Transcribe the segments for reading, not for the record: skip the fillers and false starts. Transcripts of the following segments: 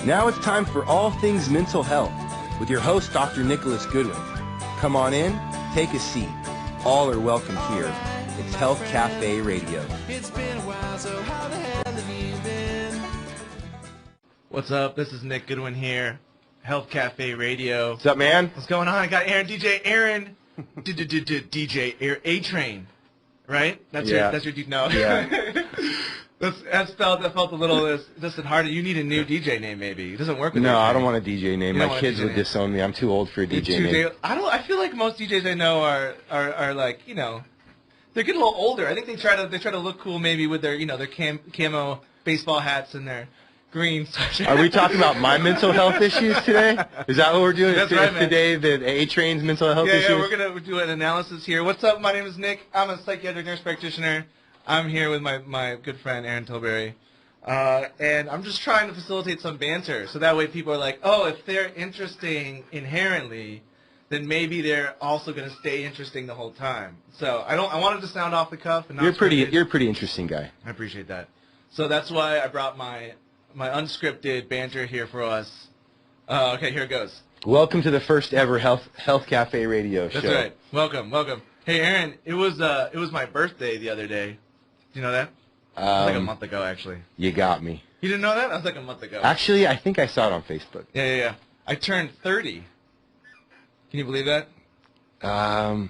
Now it's time for all things mental health with your host, Dr. Nicholas Goodwin. Come on in, take a seat. All are welcome here. It's Health Café Radio. It's been a while, so how the hell have you been? What's up? This is Nick Goodwin here, Health Café Radio. What's up, man? What's going on? I got DJ Aaron, DJ A-Train, right? That's your no. Yeah. that felt a little just hard. You need a new DJ name, maybe. It doesn't work with No, A-Train. I don't want a DJ name. My kids would disown me. I'm too old for a DJ name. I feel like most DJs I know are like, you know, they're getting a little older. I think they try to look cool maybe with their, you know, their camo baseball hats and their green sweatshirts. Are we talking about my mental health issues today? Is that what we're doing That's right, man. today? The A-Train's mental health issues? Yeah, we're going to do an analysis here. What's up? My name is Nick. I'm a psychiatric nurse practitioner. I'm here with my good friend Aaron Tilbury. And I'm just trying to facilitate some banter. So that way people are like, oh, if they're interesting inherently, then maybe they're also going to stay interesting the whole time. So I wanted to sound off the cuff. And You're a pretty interesting guy. I appreciate that. So that's why I brought my unscripted banter here for us. Okay, here it goes. Welcome to the first ever Health Café Radio show. That's right. Welcome. Hey, Aaron, it was my birthday the other day. Do you know that? It was like a month ago, actually. You got me. You didn't know that? That was like a month ago. Actually, I think I saw it on Facebook. Yeah. I turned 30. Can you believe that? You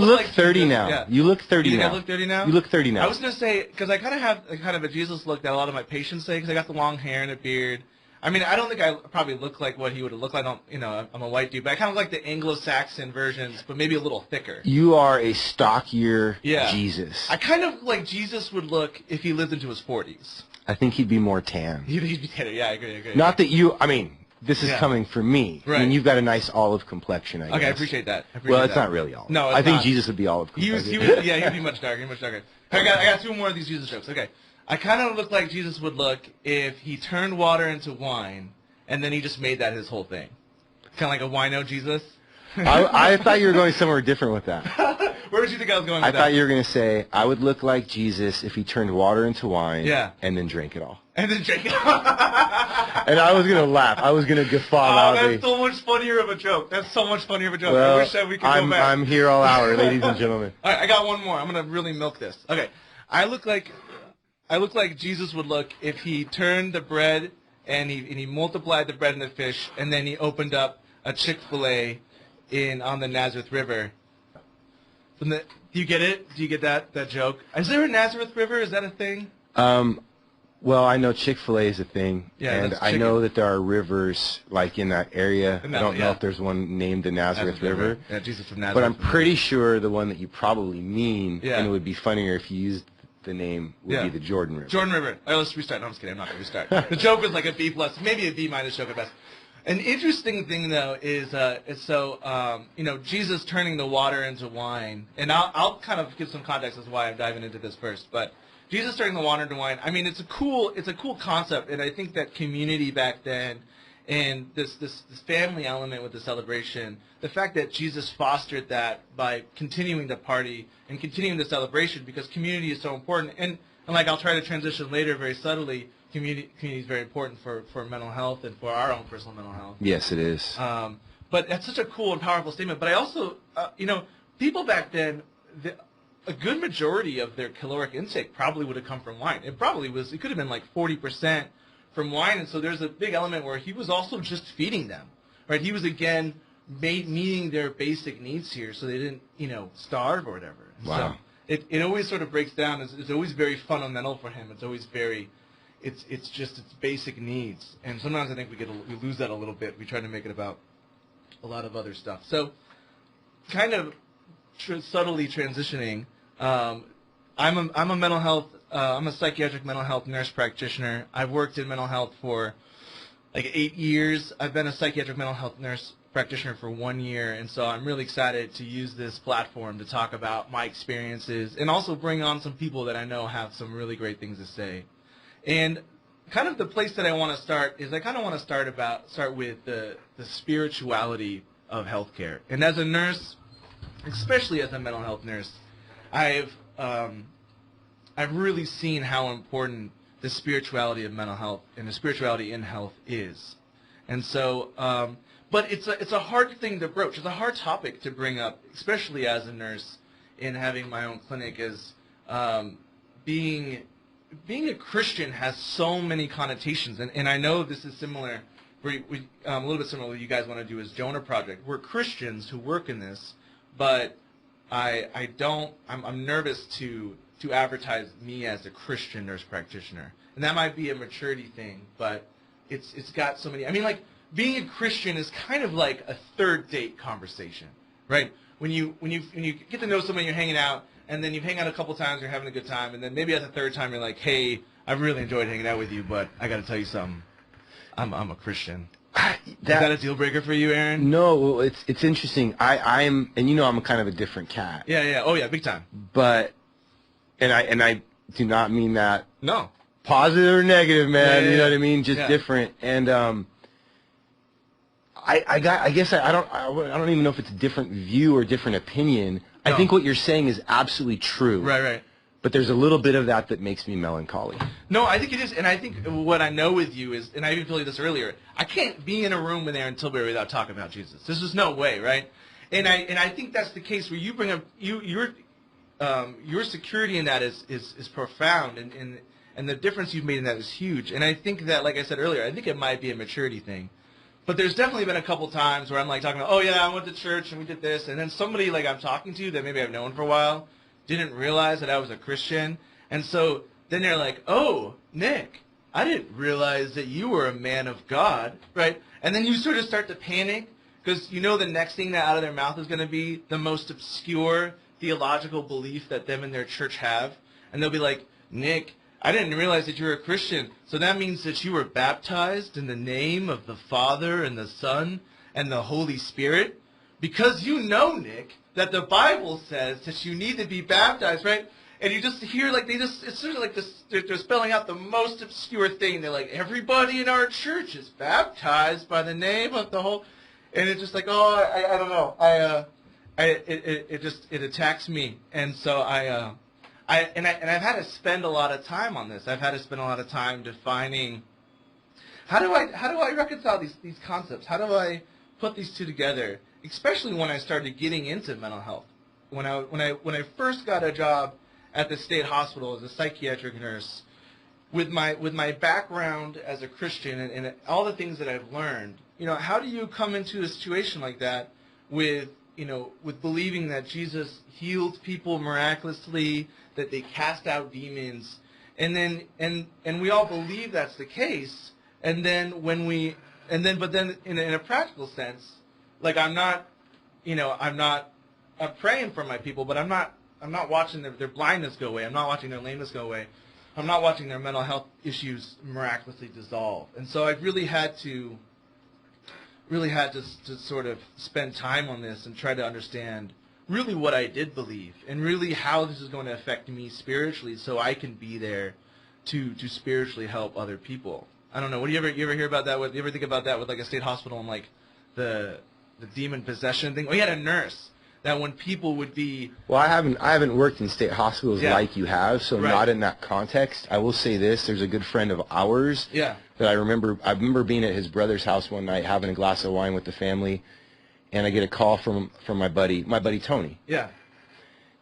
look 30 now. Yeah. You look 30 You think now. I look 30 now? You look 30 now. I was gonna say because I kind of have a Jesus look that a lot of my patients say because I got the long hair and a beard. I mean, I don't think I probably look like what he would have looked like. I'm a white dude, but I kind of like the Anglo-Saxon versions, but maybe a little thicker. You are a stockier Jesus. I kind of like Jesus would look if he lived into his 40s. I think he'd be more tan. He'd be tanner. Yeah, I agree. Not that you. I mean, this is coming from me. Right. I mean, you've got a nice olive complexion. I guess. Okay, I appreciate that. Well, it's not really olive. No, it's I think not. Jesus would be olive complexion. He'd be much darker. I got two more of these Jesus jokes. Okay, I kind of look like Jesus would look if he turned water into wine, and then he just made that his whole thing. Kind of like a wino Jesus. I thought you were going somewhere different with that. Where did you think I was going with that? I thought you were going to say, I would look like Jesus if he turned water into wine and then drank it all. And then drink it. And I was going to laugh. I was going to guffaw loudly. That's so much funnier of a joke. Well, I wish that we could go back. I'm here all hour, ladies and gentlemen. All right, I got one more. I'm going to really milk this. Okay. I look like Jesus would look if he turned the bread and he multiplied the bread and the fish, and then he opened up a Chick-fil-A on the Nazareth River. Do you get it? Do you get that joke? Is there a Nazareth River? Is that a thing? Well, I know Chick-fil-A is a thing, and I know that there are rivers like in that area. I don't know if there's one named the Nazareth River. Yeah, Jesus from Nazareth. But I'm pretty sure the one that you probably mean, and it would be funnier if you used the name, would be the Jordan River. Jordan River. All right, let's restart. No, I'm just kidding. I'm not going to restart. The joke was like a B+, maybe a B- joke at best. An interesting thing, though, is Jesus turning the water into wine. And I'll kind of give some context as to why I'm diving into this first. But Jesus turning the water into wine, I mean, it's a cool concept. And I think that community back then and this family element with the celebration, the fact that Jesus fostered that by continuing the party and continuing the celebration because community is so important. And like I'll try to transition later very subtly, community is very important for mental health and for our own personal mental health. Yes, it is. But that's such a cool and powerful statement. But I also, people back then, a good majority of their caloric intake probably would have come from wine. It could have been like 40% from wine. And so there's a big element where he was also just feeding them, right? He was, again, meeting their basic needs here so they didn't, starve or whatever. Wow. So it always sort of breaks down. It's always very fundamental for him. It's always very... It's just its basic needs, and sometimes I think we lose that a little bit. We try to make it about a lot of other stuff. So, kind of subtly transitioning, I'm a mental health. I'm a psychiatric mental health nurse practitioner. I've worked in mental health for like 8 years. I've been a psychiatric mental health nurse practitioner for 1 year, and so I'm really excited to use this platform to talk about my experiences and also bring on some people that I know have some really great things to say. And kind of the place that I want to start is I kind of want to start with the spirituality of healthcare. And as a nurse, especially as a mental health nurse, I've really seen how important the spirituality of mental health and the spirituality in health is. And so, but it's a hard thing to broach. It's a hard topic to bring up, especially as a nurse in having my own clinic, is being a Christian has so many connotations. And I know this is similar, a little bit similar to what you guys want to do as Jonah Project. We're Christians who work in this, but I'm nervous to advertise me as a Christian nurse practitioner. And that might be a maturity thing, but it's got so many. I mean, like, being a Christian is kind of like a third date conversation, right? When you get to know someone, you're hanging out, and then you hang out a couple times, you're having a good time, and then maybe at the third time you're like, hey, I've really enjoyed hanging out with you, but I got to tell you something. I'm a Christian. Is that a deal breaker for you, Aaron? No, it's interesting. I'm and I'm kind of a different cat. Yeah. Oh yeah, big time. But and I do not mean that. No. Positive or negative, man. Yeah. You know what I mean? Just different. And I don't even know if it's a different view or different opinion. No. I think what you're saying is absolutely true. Right. But there's a little bit of that makes me melancholy. No, I think it is, and I think what I know with you is, and I even told you this earlier, I can't be in a room with Aaron Tilbury without talking about Jesus. There's just no way, right? And I think that's the case where you bring up your security in that is profound, and the difference you've made in that is huge. And I think that, like I said earlier, I think it might be a maturity thing. But there's definitely been a couple times where I'm like talking about, oh yeah, I went to church and we did this, and then somebody like I'm talking to that maybe I've known for a while didn't realize that I was a Christian, and so then they're like, oh, Nick, I didn't realize that you were a man of God, right? And then you sort of start to panic because you know the next thing that out of their mouth is going to be the most obscure theological belief that them and their church have, and they'll be like, Nick, I didn't realize that you were a Christian, so that means that you were baptized in the name of the Father and the Son and the Holy Spirit? Because you know, Nick, that the Bible says that you need to be baptized, right? And you just hear, like, it's sort of like this, they're spelling out the most obscure thing. They're like, everybody in our church is baptized by the name of the whole, and it's just like, oh, I don't know. It attacks me. And so I've had to spend a lot of time on this. I've had to spend a lot of time defining, how do I reconcile these concepts? How do I put these two together? Especially when I started getting into mental health. When I first got a job at the state hospital as a psychiatric nurse, with my background as a Christian and all the things that I've learned, how do you come into a situation like that with believing that Jesus healed people miraculously, that they cast out demons, and we all believe that's the case, but then in a practical sense, like I'm praying for my people, but I'm not watching their blindness go away. I'm not watching their lameness go away. I'm not watching their mental health issues miraculously dissolve. And so I've really had to sort of spend time on this and try to understand really what I did believe and really how this is going to affect me spiritually, so I can be there to spiritually help other people. I don't know. What do you ever hear about that? You ever think about that with like a state hospital and like the demon possession thing? We had a nurse that when people would be... Well, I haven't worked in state hospitals like you have, so not in that context. I will say this: there's a good friend of ours that I remember being at his brother's house one night having a glass of wine with the family, and I get a call from my buddy Tony. Yeah.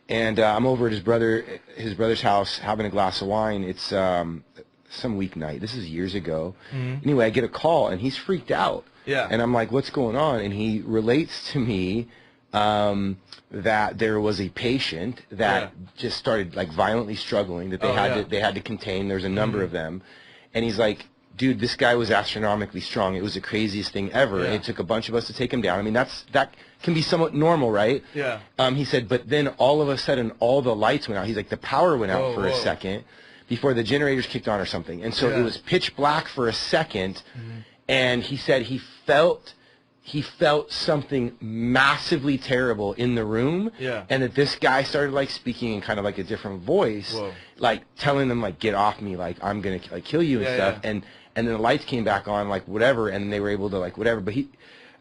And I'm over at his brother's house having a glass of wine. It's some weeknight. This is years ago. Mm-hmm. Anyway, I get a call and he's freaked out. Yeah. And I'm like, what's going on? And he relates to me that there was a patient that just started like violently struggling, that they had to contain. There's a number of them. And he's like, dude, this guy was astronomically strong. It was the craziest thing ever. Yeah. And it took a bunch of us to take him down. I mean, that can be somewhat normal, right? Yeah. He said, but then all of a sudden all the lights went out. He's like, the power went out for a second before the generators kicked on or something. And so it was pitch black for a second. Mm-hmm. And he said he felt something massively terrible in the room, and that this guy started like speaking in kind of like a different voice, like telling them like, get off me, like I'm gonna like kill you and stuff. And then the lights came back on, like whatever, and they were able to like whatever. But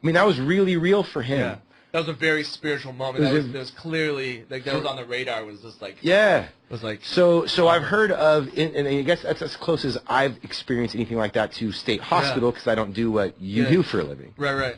that was really real for him. That was a very spiritual moment. That was clearly, like, that was on the radar. Was just like, yeah. Was like. So I've heard of, and I guess that's as close as I've experienced anything like that to state hospital, because I don't do what you do for a living. Right.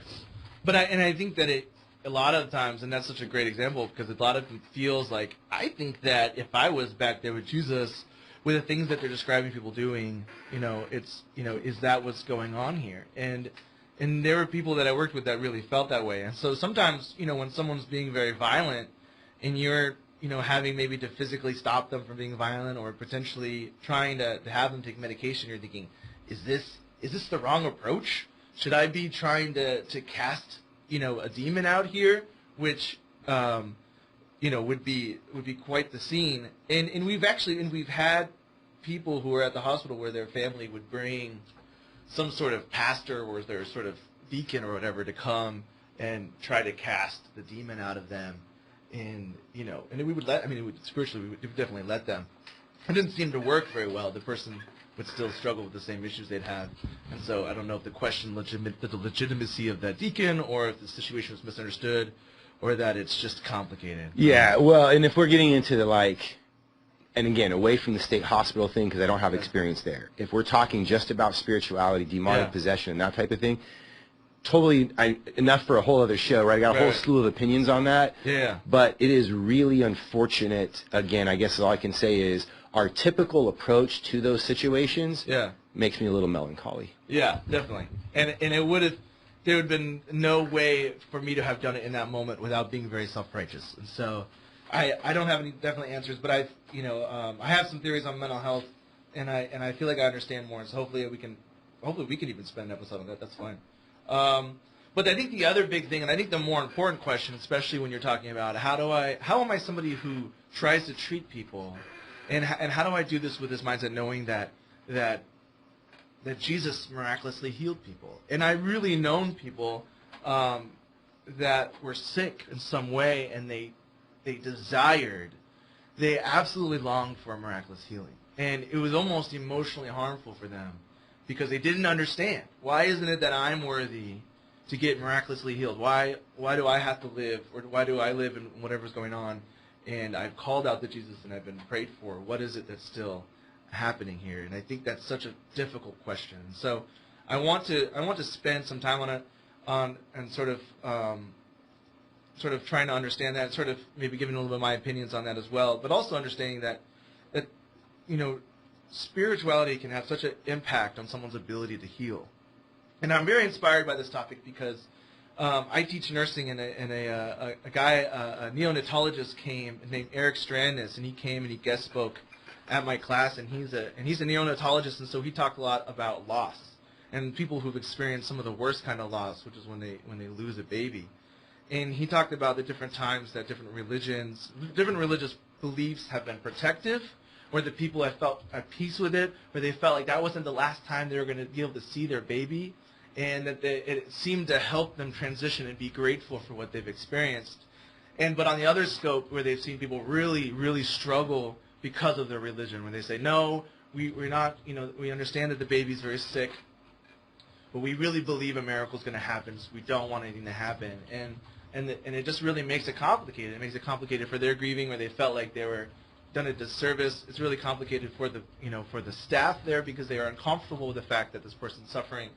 But I think that a lot of times, and that's such a great example, because a lot of it feels like, I think that if I was back there with Jesus, with the things that they're describing people doing, is that what's going on here? And there were people that I worked with that really felt that way. And so sometimes, when someone's being very violent and you're, having maybe to physically stop them from being violent or potentially trying to have them take medication, you're thinking, is this the wrong approach? Should I be trying to cast, a demon out here, which, would be quite the scene. And we've had people who are at the hospital where their family would bring some sort of pastor or their sort of deacon or whatever to come and try to cast the demon out of them, and we would spiritually we would definitely let them. It didn't seem to work very well. The person would still struggle with the same issues they'd had, and so I don't know if the question the legitimacy of that deacon, or if the situation was misunderstood, or that it's just complicated. Yeah, well, and if we're getting into the and again, away from the state hospital thing, because I don't have experience there. If we're talking just about spirituality, demonic possession, and that type of thing, totally enough for a whole other show, right? I got a whole slew of opinions on that. Yeah. But it is really unfortunate. Again, I guess all I can say is our typical approach to those situations makes me a little melancholy. Yeah, definitely. And there would have been no way for me to have done it in that moment without being very self-righteous. And so I don't have any definite answers, but I have some theories on mental health, and I feel like I understand more. And so hopefully we can even spend an episode on that. That's fine. But I think the other big thing, and I think the more important question, especially when you're talking about how am I somebody who tries to treat people, and how do I do this with this mindset, knowing that Jesus miraculously healed people, and I really known people that were sick in some way, and they absolutely longed for a miraculous healing. And it was almost emotionally harmful for them because they didn't understand. Why isn't it that I'm worthy to get miraculously healed? Why do I have to live, or why do I live in whatever's going on? And I've called out to Jesus and I've been prayed for. What is it that's still happening here? And I think that's such a difficult question. So I want to spend some time on it, and sort of trying to understand that, sort of maybe giving a little bit of my opinions on that as well, but also understanding that spirituality can have such an impact on someone's ability to heal. And I'm very inspired by this topic because I teach nursing, and a neonatologist came named Eric Strandness, and he came and he guest spoke at my class, and he's a neonatologist, and so he talked a lot about loss and people who've experienced some of the worst kind of loss, which is when they lose a baby. And he talked about the different times that different religious beliefs have been protective, where the people have felt at peace with it, where they felt like that wasn't the last time they were going to be able to see their baby, and that it seemed to help them transition and be grateful for what they've experienced. But on the other scope, where they've seen people really, really struggle because of their religion, where they say, no, we're not, we understand that the baby's very sick, but we really believe a miracle is going to happen, so we don't want anything to happen. And it just really makes it complicated. It makes it complicated for their grieving, where they felt like they were done a disservice. It's really complicated for the staff there, because they are uncomfortable with the fact that this person's suffering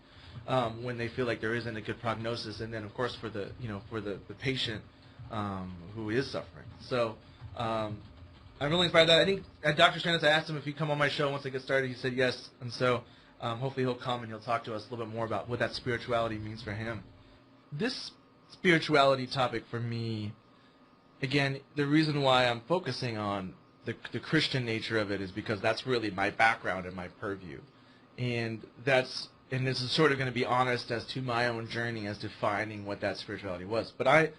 when they feel like there isn't a good prognosis, and then of course for the patient who is suffering. So I'm really inspired by that. I think at Dr. Strandis, I asked him if he'd come on my show once I get started. He said yes, and so hopefully he'll come and he'll talk to us a little bit more about what that spirituality means for him. This spirituality topic for me, again, the reason why I'm focusing on the Christian nature of it is because that's really my background and my purview. And this is sort of going to be honest as to my own journey as to finding what that spirituality was. But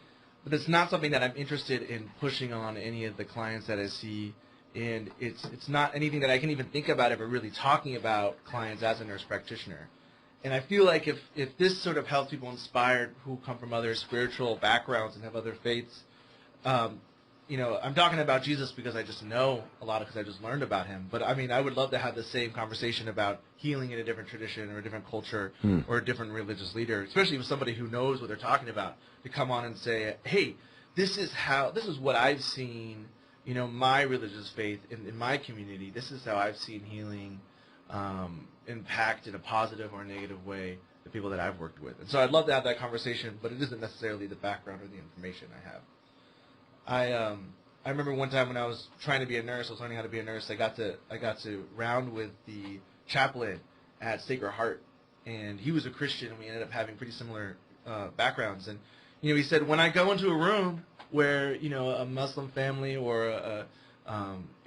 it's not something that I'm interested in pushing on any of the clients that I see, and it's not anything that I can even think about ever really talking about clients as a nurse practitioner. And I feel like if this sort of helps people inspired who come from other spiritual backgrounds and have other faiths, I'm talking about Jesus because I just know a lot because I just learned about him. But I mean, I would love to have the same conversation about healing in a different tradition or a different culture or a different religious leader, especially with somebody who knows what they're talking about, to come on and say, hey, this is what I've seen, my religious faith in my community. This is how I've seen healing impact in a positive or negative way the people that I've worked with. And so I'd love to have that conversation, but it isn't necessarily the background or the information I have. I remember one time when I was trying to be a nurse, I was learning how to be a nurse. I got to round with the chaplain at Sacred Heart, and he was a Christian, and we ended up having pretty similar backgrounds. And he said, when I go into a room where a Muslim family or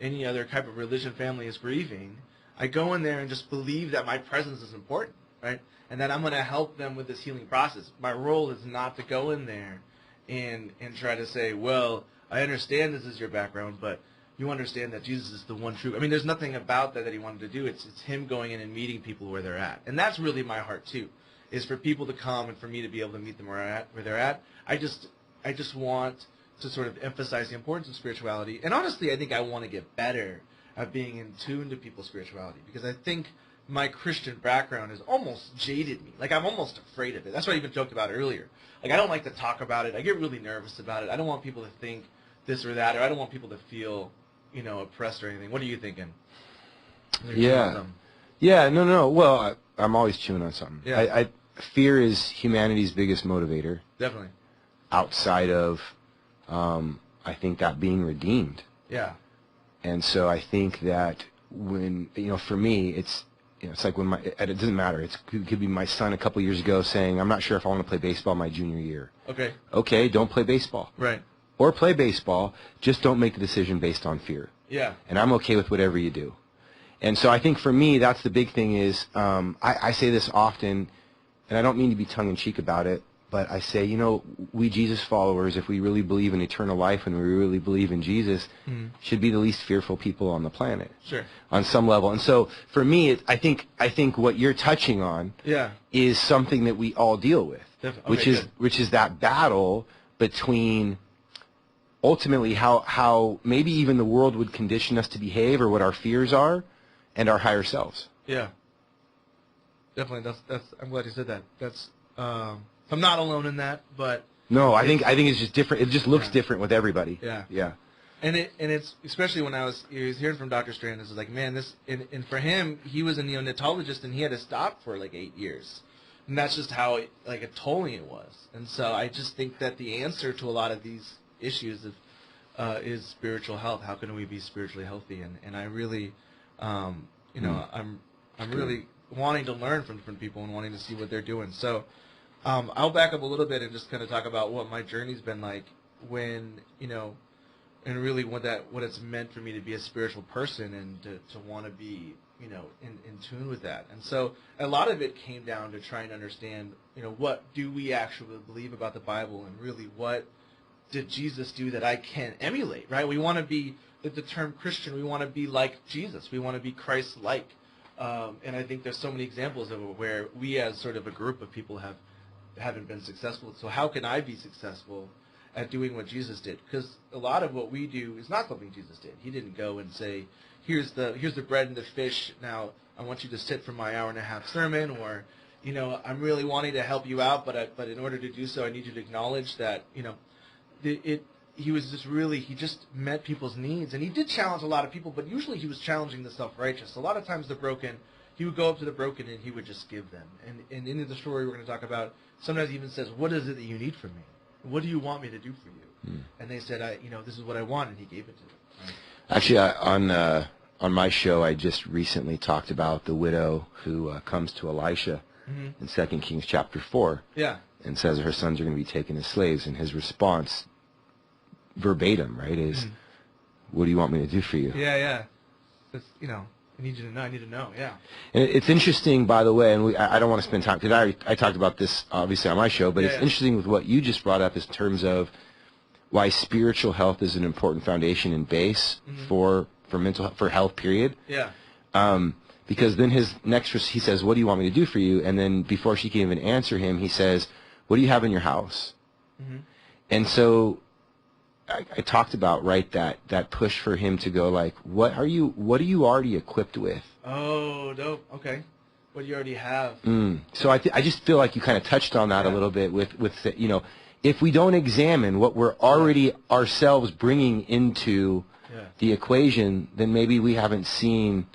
any other type of religion family is grieving, I go in there and just believe that my presence is important, right? And that I'm going to help them with this healing process. My role is not to go in there and try to say, well, I understand this is your background, but you understand that Jesus is the one true. I mean, there's nothing about that he wanted to do. It's him going in and meeting people where they're at. And that's really my heart, too, is for people to come and for me to be able to meet them where they're at. I just want to sort of emphasize the importance of spirituality. And honestly, I think I want to get better at being in tune to people's spirituality, because I think my Christian background has almost jaded me. Like, I'm almost afraid of it. That's what I even joked about earlier. Like, I don't like to talk about it. I get really nervous about it. I don't want people to think this or that, or I don't want people to feel, oppressed or anything. What are you thinking? Yeah. Yeah, no. Well, I'm always chewing on something. Yeah. Fear is humanity's biggest motivator. Definitely. Outside of, I think, that being redeemed. Yeah. And so I think that when, for me, it's like when it doesn't matter. It could be my son a couple years ago saying, I'm not sure if I want to play baseball my junior year. Okay. Okay, don't play baseball. Right. Or play baseball, just don't make the decision based on fear. Yeah. And I'm okay with whatever you do. And so I think for me, that's the big thing is, I say this often, and I don't mean to be tongue-in-cheek about it, but I say, we Jesus followers, if we really believe in eternal life and we really believe in Jesus, should be the least fearful people on the planet. Sure. On some level. And so for me, I think what you're touching on is something that we all deal with, which is that battle between ultimately how maybe even the world would condition us to behave or what our fears are and our higher selves. Yeah. Definitely. That's I'm glad you said that. That's I'm not alone in that, but no, I think it's just different. It just looks different with everybody. Yeah. Yeah. And it's especially when I was hearing from Dr. Strand, this is like, man, this and for him, he was a neonatologist and he had to stop for like 8 years. And that's just how tolling it was. And so I just think that the answer to a lot of these issues is spiritual health. How can we be spiritually healthy? And I really, I'm really wanting to learn from different people and wanting to see what they're doing. So I'll back up a little bit and just kind of talk about what my journey's been like when, and really what it's meant for me to be a spiritual person and to want to be, in tune with that. And so a lot of it came down to trying to understand, what do we actually believe about the Bible, and really what did Jesus do that I can emulate, right? We want to be, the term Christian, we want to be like Jesus. We want to be Christ-like. And I think there's so many examples of it where we as sort of a group of people haven't been successful. So how can I be successful at doing what Jesus did? Because a lot of what we do is not something Jesus did. He didn't go and say, here's the bread and the fish. Now I want you to sit for my hour-and-a-half sermon, or, I'm really wanting to help you out, but in order to do so, I need you to acknowledge that, he was he just met people's needs, and he did challenge a lot of people, but usually he was challenging the self-righteous. A lot of times the broken, he would go up to the broken and he would just give them. And in the story we're going to talk about, sometimes he even says, what is it that you need from me? What do you want me to do for you? And they said, this is what I want, and he gave it to them. Right? Actually, on my show, I just recently talked about the widow who comes to Elisha in 2 Kings chapter 4 and says her sons are going to be taken as slaves, and his response verbatim, right, is, what do you want me to do for you? Yeah. That's, I need you to know. I need to know. Yeah. And it's interesting, by the way, and I don't want to spend time, because I talked about this obviously on my show, but it's interesting with what you just brought up in terms of why spiritual health is an important foundation and base for health, period. Yeah. Because then he says, what do you want me to do for you? And then before she can even answer him, he says, what do you have in your house? And so I talked about, right, that push for him to go like, what are you already equipped with? Oh, dope. Okay. What do you already have? So I just feel like you kind of touched on that a little bit with you know, if we don't examine what we're already ourselves bringing into the equation, then maybe we haven't seen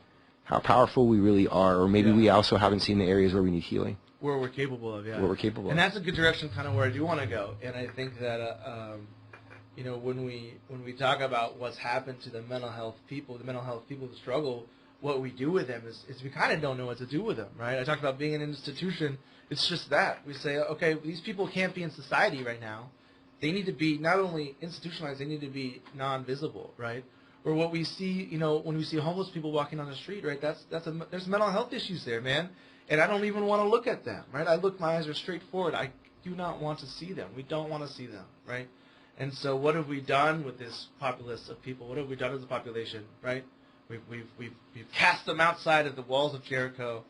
how powerful we really are, or maybe we also haven't seen the areas where we need healing. Where we're capable of, What we're capable of. And that's a good direction, kind of where I do want to go. And I think that, you know, when we talk about what's happened to the mental health people who struggle, what we do with them is we kind of don't know what to do with them, right? I talked about being an institution. It's just that. We say, okay, these people can't be in society right now. They need to be not only institutionalized, they need to be non-visible, right? Or what we see, you know, when we see homeless people walking on the street, right? There's mental health issues there, man. And I don't even want to look at them, right? My eyes are straight forward. I do not want to see them. We don't want to see them, right? And so what have we done with this populace of people? What have we done as a population, right? We've cast them outside of the walls of Jericho,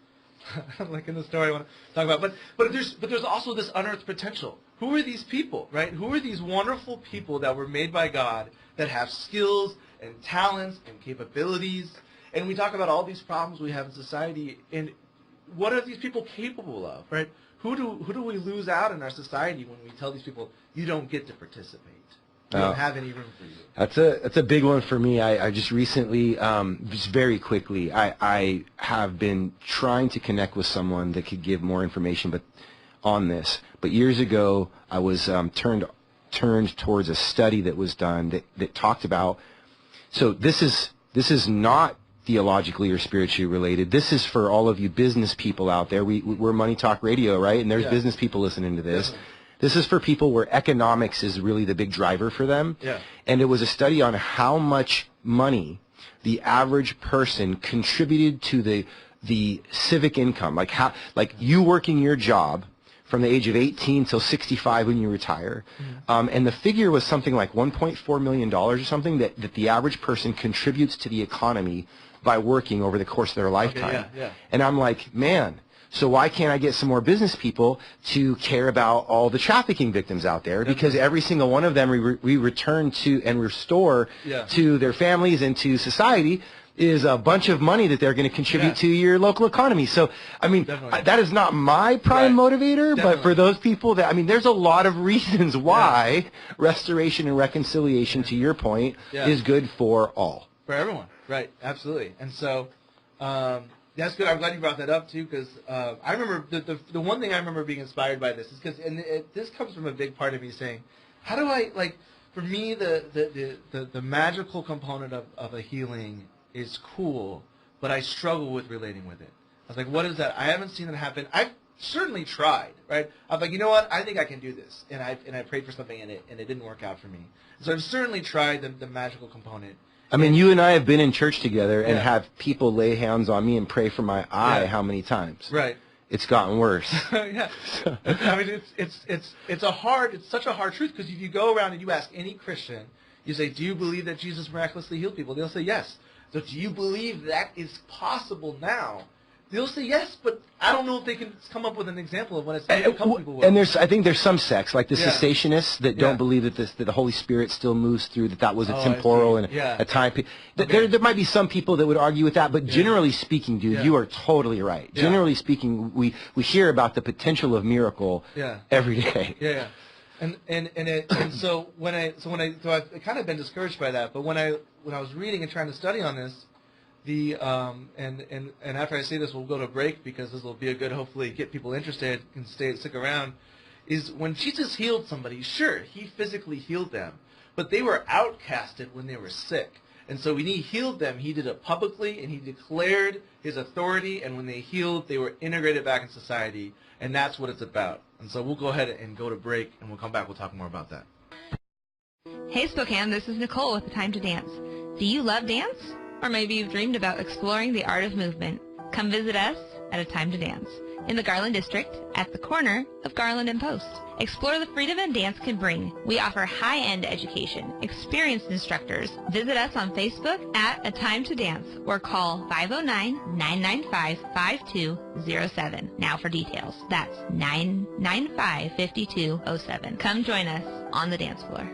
like in the story I want to talk about. But there's also this unearthed potential. Who are these people, right? Who are these wonderful people that were made by God that have skills and talents and capabilities? And we talk about all these problems we have in society, and what are these people capable of, right? Who do we lose out in our society when we tell these people, you don't get to participate? We don't have any room for you. That's a big one for me. I just recently, just very quickly, I have been trying to connect with someone that could give more information on this. But years ago, I was turned towards a study that was done that talked about. So this is not theologically or spiritually related. This is for all of you business people out there. We're Money Talk Radio, right? And there's business people listening to this. Definitely. This is for people where economics is really the big driver for them. Yeah. And it was a study on how much money the average person contributed to the civic income. Like you working your job from the age of 18 till 65 when you retire. And the figure was something like $1.4 million or something that the average person contributes to the economy by working over the course of their lifetime. And I'm like, man, so why can't I get some more business people to care about all the trafficking victims out there? Because every single one of them we return to and restore to their families and to society is a bunch of money that they're going to contribute to your local economy. So, I mean, that is not my prime motivator, but for those people that, I mean, there's a lot of reasons why restoration and reconciliation, to your point, is good for all. For everyone, right, absolutely. And so, that's good. I'm glad you brought that up, too, because I remember the one thing I remember being inspired by this is because, and this comes from a big part of me saying, how do I, like, for me, the magical component of a healing is cool, but I struggle with relating with it. I was like, what is that? I haven't seen it happen. I've certainly tried, right? I was like, you know what? I think I can do this. And I prayed for something and it didn't work out for me. So I've certainly tried the magical component. I mean, you and I have been in church together and have people lay hands on me and pray for my eye how many times? Right. It's gotten worse. I mean, it's such a hard truth, because if you go around and you ask any Christian, you say, do you believe that Jesus miraculously healed people? They'll say yes. So do you believe that is possible now? They'll say yes, but I don't know if they can come up with an example of when it's a couple people will. And I think there's some sects, like the cessationists, that don't believe that the Holy Spirit still moves through, that was a temporal and a time. There might be some people that would argue with that, but generally speaking, dude, you are totally right. Generally speaking, we hear about the potential of miracle every day. So I've kind of been discouraged by that, but when I was reading and trying to study on this, and after I say this, we'll go to break, because this will be a good, hopefully get people interested and stick around, is when Jesus healed somebody, sure, he physically healed them, but they were outcasted when they were sick. And so when he healed them, he did it publicly, and he declared his authority, and when they healed, they were integrated back in society, and that's what it's about. And so we'll go ahead and go to break, and we'll come back, we'll talk more about that. Hey Spokane, this is Nicole with A Time to Dance. Do you love dance? Or maybe you've dreamed about exploring the art of movement. Come visit us at A Time to Dance in the Garland District at the corner of Garland and Post. Explore the freedom that dance can bring. We offer high-end education, experienced instructors. Visit us on Facebook at A Time to Dance or call 509-995-5207. Now for details. That's 995-5207. Come join us on the dance floor.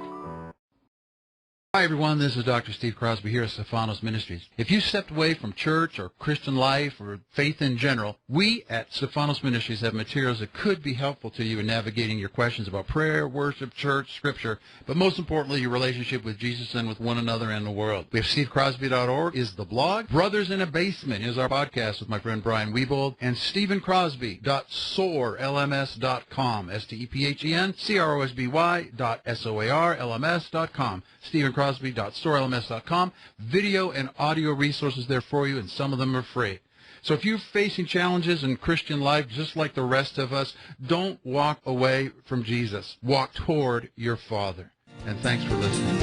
Hi, everyone. This is Dr. Steve Crosby here at Stephanos Ministries. If you stepped away from church or Christian life or faith in general, we at Stephanos Ministries have materials that could be helpful to you in navigating your questions about prayer, worship, church, scripture, but most importantly, your relationship with Jesus and with one another and the world. We have stevecrosby.org is the blog. Brothers in a Basement is our podcast with my friend Brian Wiebold, and stephencrosby.soarlms.com, stephencrosby.soarlms.com. stephencrosby.soarlms.com. Video and audio resources there for you, and some of them are free. So if you're facing challenges in Christian life, just like the rest of us, don't walk away from Jesus. Walk toward your Father. And thanks for listening.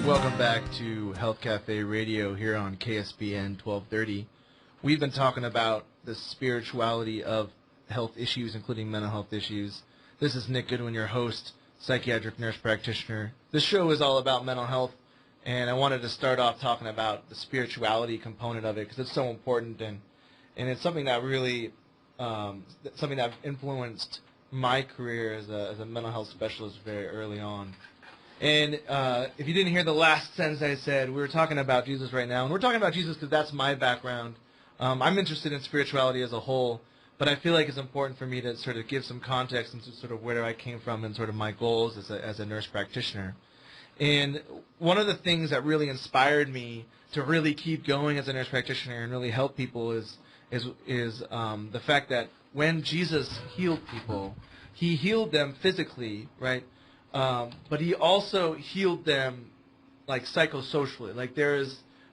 Welcome back to Health Café Radio here on KSBN 1230. We've been talking about the spirituality of health issues, including mental health issues. This is Nick Goodwin, your host, psychiatric nurse practitioner. This show is all about mental health, and I wanted to start off talking about the spirituality component of it because it's so important, and it's something that really something that influenced my career as a mental health specialist very early on. And if you didn't hear the last sentence I said, we were talking about Jesus right now. And we're talking about Jesus because that's my background. I'm interested in spirituality as a whole, but I feel like it's important for me to sort of give some context into sort of where I came from and sort of my goals as a nurse practitioner. And one of the things that really inspired me to really keep going as a nurse practitioner and really help people is the fact that when Jesus healed people, he healed them physically, right? But he also healed them like psychosocially. Like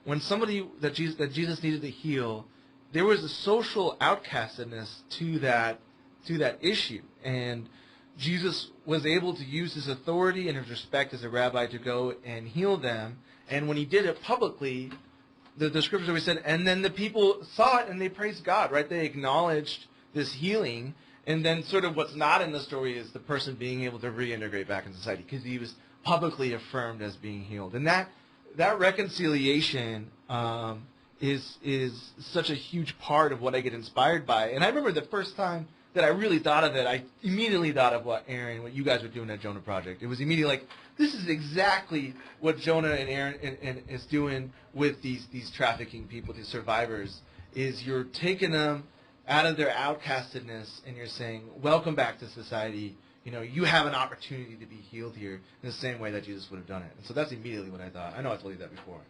when somebody that Jesus needed to heal, there was a social outcastedness to that issue, and Jesus was able to use his authority and his respect as a rabbi to go and heal them. And when he did it publicly, the scriptures always said, and then the people saw it and they praised God, right? They acknowledged this healing. And then sort of what's not in the story is the person being able to reintegrate back in society because he was publicly affirmed as being healed. And that reconciliation is such a huge part of what I get inspired by. And I remember the first time that I really thought of it, I immediately thought of what you guys were doing at Jonah Project. It was immediately like, this is exactly what Jonah and Aaron is doing with these trafficking people, these survivors, is you're taking them out of their outcastedness, and you're saying, welcome back to society. You know, you have an opportunity to be healed here in the same way that Jesus would have done it. And so that's immediately what I thought. I know I told you that before.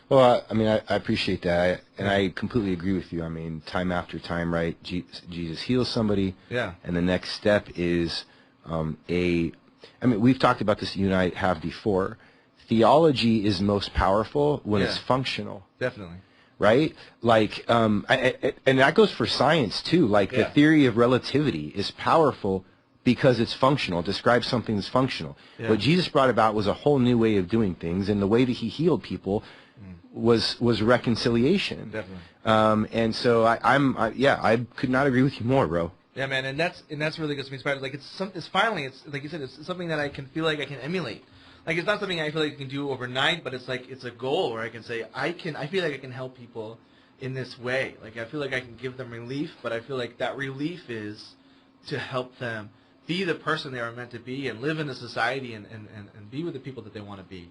Well, I mean, I appreciate that, and I completely agree with you. I mean, time after time, right, Jesus heals somebody, yeah, and the next step is I mean, we've talked about this, you and I have before. Theology is most powerful when it's functional. Definitely. Right? Like, and that goes for science, too. Like, the theory of relativity is powerful because it's functional. It describes something that's functional. Yeah. What Jesus brought about was a whole new way of doing things, and the way that he healed people was reconciliation. Definitely. And so I could not agree with you more, bro. Yeah, man, and that's really gets me inspired. Like, it's like you said, it's something that I can feel like I can emulate. Like, it's not something I feel like I can do overnight, but it's like it's a goal where I can say I feel like I can help people in this way. Like, I feel like I can give them relief, but I feel like that relief is to help them be the person they are meant to be and live in a society and be with the people that they want to be.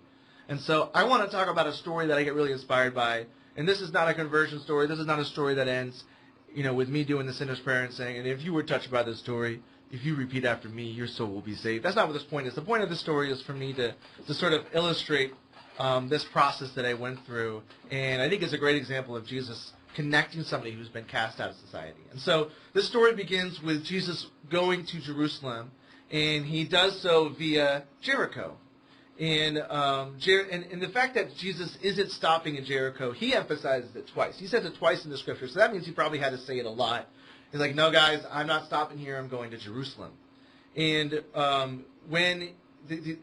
And so I want to talk about a story that I get really inspired by. And this is not a conversion story. This is not a story that ends, with me doing the sinner's prayer and saying, and if you were touched by this story, if you repeat after me, your soul will be saved. That's not what this point is. The point of this story is for me to sort of illustrate this process that I went through. And I think it's a great example of Jesus connecting somebody who's been cast out of society. And so this story begins with Jesus going to Jerusalem, and he does so via Jericho. And the fact that Jesus isn't stopping in Jericho, he emphasizes it twice. He says it twice in the scripture, so that means he probably had to say it a lot. He's like, no, guys, I'm not stopping here. I'm going to Jerusalem. And when the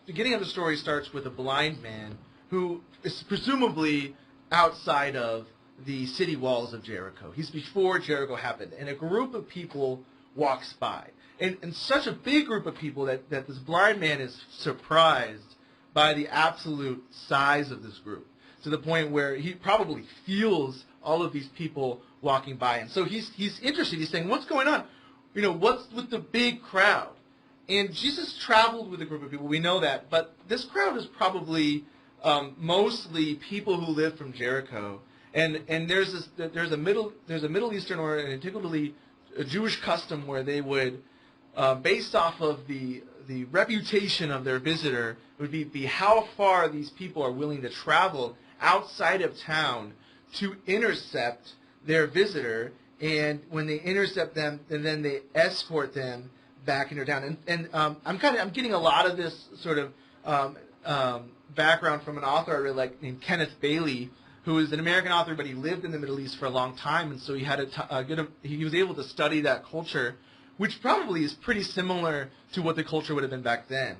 beginning of the story starts with a blind man who is presumably outside of the city walls of Jericho. He's before Jericho happened. And a group of people walks by. And such a big group of people that this blind man is surprised by the absolute size of this group, to the point where he probably feels all of these people walking by. And so he's interested. He's saying, what's going on? What's with the big crowd? And Jesus traveled with a group of people. We know that. But this crowd is probably mostly people who live from Jericho. And there's a Middle Eastern or an antiquity a Jewish custom where they would, based off of the reputation of their visitor, it would be how far these people are willing to travel outside of town to intercept their visitor. And when they intercept them, and then they escort them back into town. And I'm getting a lot of this sort of background from an author I really like named Kenneth Bailey, who is an American author, but he lived in the Middle East for a long time, and so he was able to study that culture, which probably is pretty similar to what the culture would have been back then.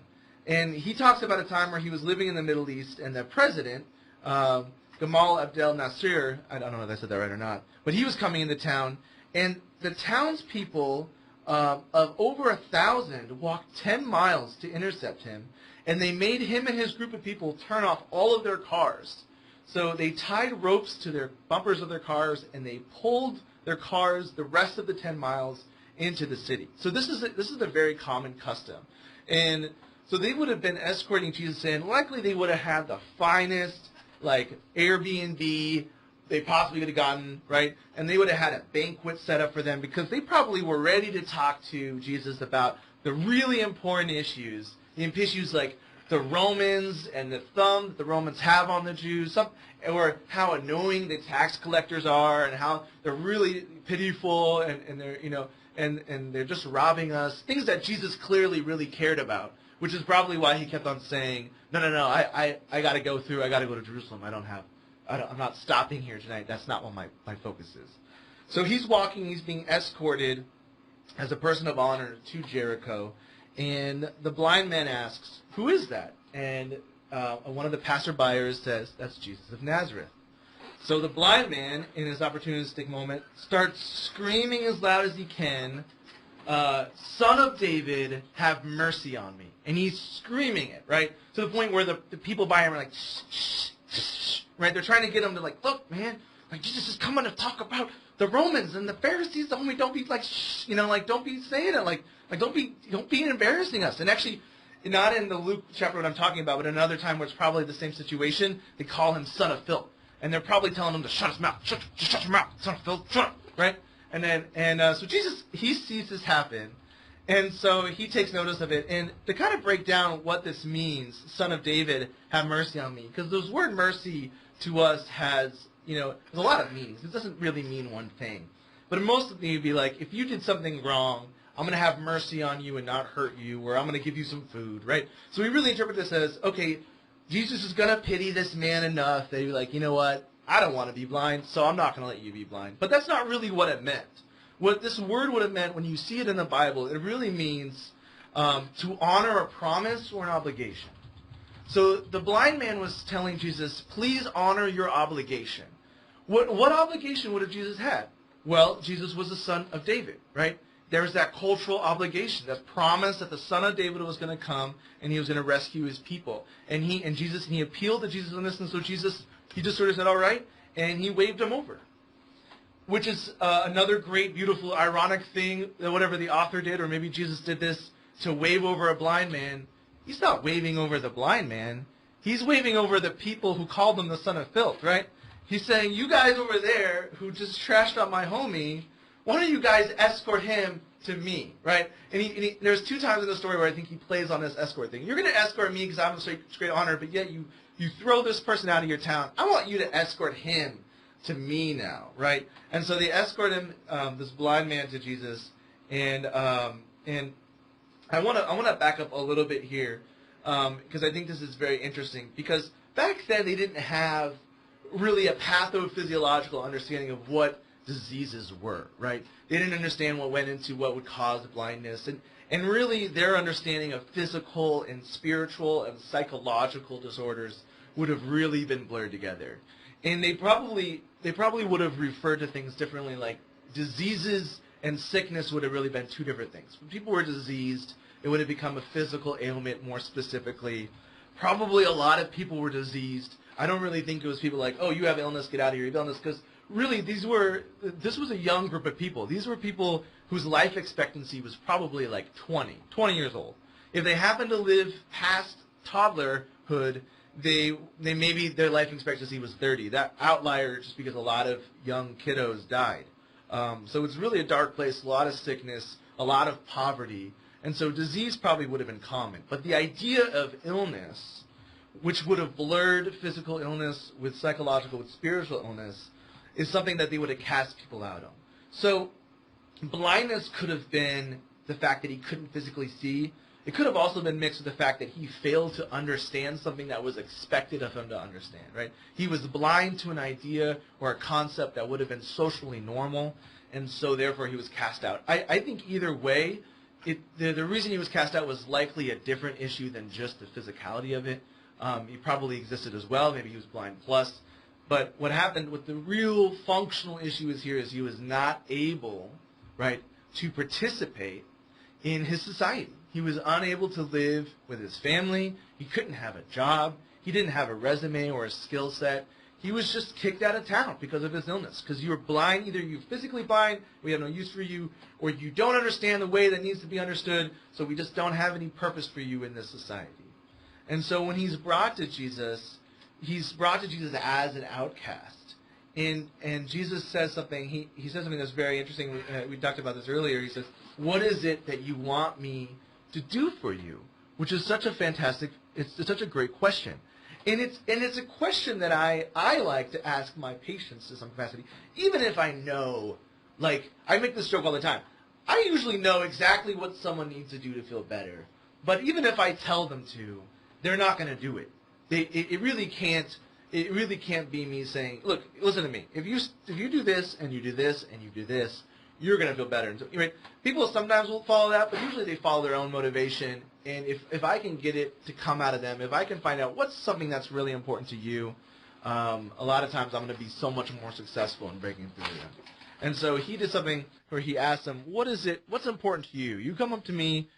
And he talks about a time where he was living in the Middle East, and the president, Gamal Abdel Nasser, I don't know if I said that right or not, but he was coming into town, and the townspeople of over 1,000 walked 10 miles to intercept him, and they made him and his group of people turn off all of their cars. So they tied ropes to their bumpers of their cars, and they pulled their cars the rest of the 10 miles into the city. So this is a very common custom. And so they would have been escorting Jesus in. Likely they would have had the finest, like, Airbnb they possibly could have gotten, right? And they would have had a banquet set up for them because they probably were ready to talk to Jesus about the really important issues, the issues like the Romans and the thumb that the Romans have on the Jews, or how annoying the tax collectors are, and how they're really pitiful, and they're and they're just robbing us. Things that Jesus clearly really cared about, which is probably why he kept on saying, no, I got to go through. I got to go to Jerusalem. I'm not stopping here tonight. That's not what my focus is. So he's walking. He's being escorted as a person of honor to Jericho. And the blind man asks, who is that? And one of the passerbyers says, that's Jesus of Nazareth. So the blind man, in his opportunistic moment, starts screaming as loud as he can, Son of David, have mercy on me. And he's screaming it, right? To the point where the people by him are like, shh, shh, shh, right? They're trying to get him to like, look, man, like Jesus is coming to talk about the Romans and the Pharisees. Don't be like, shh, like don't be saying it, like don't be embarrassing us. And actually, not in the Luke chapter what I'm talking about, but another time where it's probably the same situation, they call him son of filth. And they're probably telling him to shut his mouth, shut your mouth, son of filth, shut up, right? So Jesus, he sees this happen, and so he takes notice of it. And to kind of break down what this means, son of David, have mercy on me, because the word mercy to us has, there's a lot of meanings. It doesn't really mean one thing. But most of the would be like, if you did something wrong, I'm going to have mercy on you and not hurt you, or I'm going to give you some food, right? So we really interpret this as, okay, Jesus is going to pity this man enough that he'd be like, you know what? I don't want to be blind, so I'm not going to let you be blind. But that's not really what it meant. What this word would have meant when you see it in the Bible, it really means to honor a promise or an obligation. So the blind man was telling Jesus, please honor your obligation. What obligation would have Jesus had? Well, Jesus was the son of David, right? There's that cultural obligation, that promise that the son of David was going to come and he was going to rescue his people. And he appealed to Jesus on this, and so Jesus, he just sort of said, all right, and he waved him over. Which is another great, beautiful, ironic thing that whatever the author did, or maybe Jesus did this to wave over a blind man. He's not waving over the blind man. He's waving over the people who called him the son of filth, right? He's saying, you guys over there who just trashed on my homie, why don't you guys escort him to me, right? And there's two times in the story where I think he plays on this escort thing. You're going to escort me because I'm a great honor, but yet you throw this person out of your town. I want you to escort him to me now, right? And so they escort him, this blind man, to Jesus. And I want to back up a little bit here because I think this is very interesting. Because back then they didn't have really a pathophysiological understanding of what diseases were, right? They didn't understand what went into what would cause blindness. And really their understanding of physical and spiritual and psychological disorders would have really been blurred together. And they probably would have referred to things differently, like diseases and sickness would have really been two different things. When people were diseased, it would have become a physical ailment more specifically. Probably a lot of people were diseased. I don't really think it was people like, oh, you have illness, get out of here, you have illness, because really this was a young group of people. These were people whose life expectancy was probably like 20 years old. If they happened to live past toddlerhood, they maybe their life expectancy was 30. That outlier just because a lot of young kiddos died. So it's really a dark place, a lot of sickness, a lot of poverty. And so disease probably would have been common. But the idea of illness, which would have blurred physical illness with psychological, with spiritual illness, is something that they would have cast people out on. So blindness could have been the fact that he couldn't physically see. It could have also been mixed with the fact that he failed to understand something that was expected of him to understand, right? He was blind to an idea or a concept that would have been socially normal, and so therefore he was cast out. I think either way, the reason he was cast out was likely a different issue than just the physicality of it. He probably existed as well. Maybe he was blind plus. But what happened with the real functional issue is here is he was not able, right, to participate in his society. He was unable to live with his family. He couldn't have a job. He didn't have a resume or a skill set. He was just kicked out of town because of his illness. Because you were blind. Either you're physically blind, we have no use for you, or you don't understand the way that needs to be understood, so we just don't have any purpose for you in this society. And so when he's brought to Jesus as an outcast. And Jesus says something, he says something that's very interesting. We talked about this earlier. He says, what is it that you want me to do for you? Which is such a fantastic, it's such a great question. And it's a question that I like to ask my patients to some capacity, even if I know, like, I make this joke all the time. I usually know exactly what someone needs to do to feel better. But even if I tell them to, they're not going to do it. It really can't be me saying, look, listen to me. If you do this and you do this and you do this, you're going to feel better. And so, right, people sometimes will follow that, but usually they follow their own motivation. And if I can get it to come out of them, if I can find out what's something that's really important to you, a lot of times I'm going to be so much more successful in breaking through them. And so he did something where he asked them, what's important to you? You come up to me.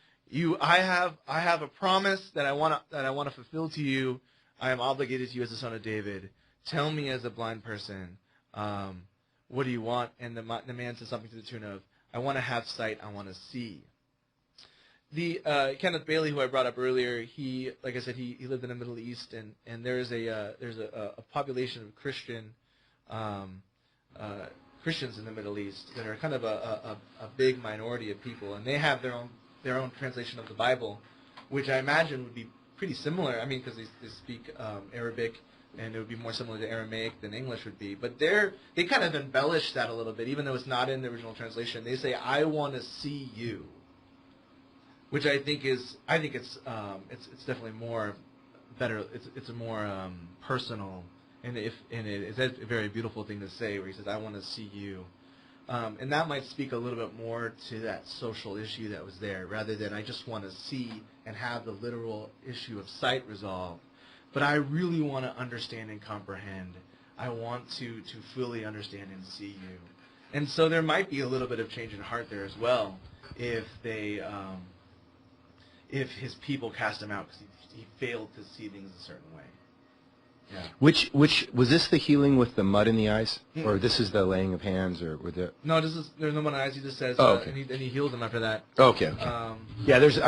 I have a promise that I want to fulfill to you. I am obligated to you as the son of David. Tell me as a blind person, what do you want? And the man said something to the tune of, I want to have sight, I want to see. The Kenneth Bailey, who I brought up earlier, he, like I said, he lived in the Middle East, and there's a population of Christians in the Middle East that are kind of a big minority of people, and they have their own translation of the Bible, which I imagine would be pretty similar. I mean, because they speak Arabic, and it would be more similar to Aramaic than English would be. But they kind of embellish that a little bit, even though it's not in the original translation. They say, "I want to see you," which I think it's definitely more better. It's a more personal, and it's a very beautiful thing to say, where he says, "I want to see you." And that might speak a little bit more to that social issue that was there, rather than I just want to see and have the literal issue of sight resolved. But I really want to understand and comprehend. I want to fully understand and see you. And so there might be a little bit of change in heart there as well, if his people cast him out because he failed to see things a certain way. Yeah. Which was this the healing with the mud in the eyes, or this is the laying of hands, or with the? No, there's no mud in the eyes. He just says, okay. and he healed them after that. Okay. Yeah, there's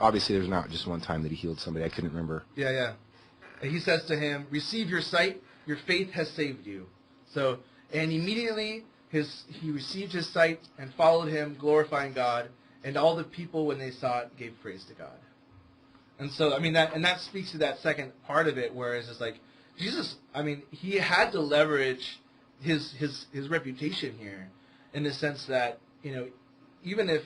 obviously not just one time that he healed somebody. I couldn't remember. Yeah. And he says to him, "Receive your sight. Your faith has saved you." So, and immediately he received his sight and followed him, glorifying God. And all the people, when they saw it, gave praise to God. And so, I mean, that speaks to that second part of it, where it's just like, Jesus, I mean, he had to leverage his reputation here, in the sense that, even if